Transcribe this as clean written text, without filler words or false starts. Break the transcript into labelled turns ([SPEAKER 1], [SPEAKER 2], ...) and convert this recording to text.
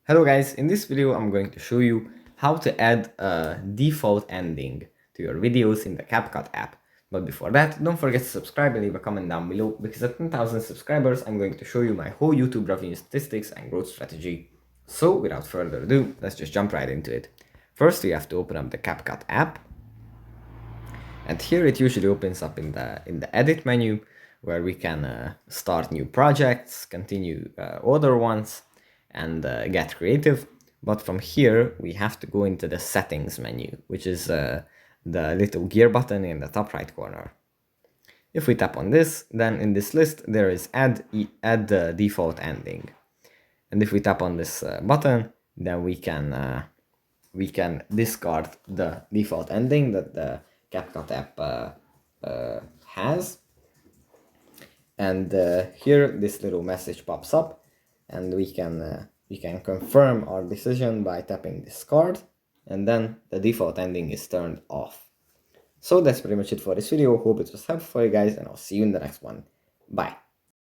[SPEAKER 1] Hello guys, in this video I'm going to show you how to add a default ending to your videos in the CapCut app. But before that, don't forget to subscribe and leave a comment down below, because at 10,000 subscribers I'm going to show you my whole YouTube revenue statistics and growth strategy. So without further ado, let's just jump right into it. First we have to open up the CapCut app, and here it usually opens up in the edit menu, where we can start new projects, continue older ones, and get creative. But from here we have to go into the settings menu, which is the little gear button in the top right corner. If we tap on this, then in this list there is add the default ending, and if we tap on this button, then we can discard the default ending that the CapCut app has. And here this little message pops up, and we can confirm our decision by tapping discard, and then the default ending is turned off. So that's pretty much it for this video. Hope it was helpful for you guys, and I'll see you in the next one. Bye.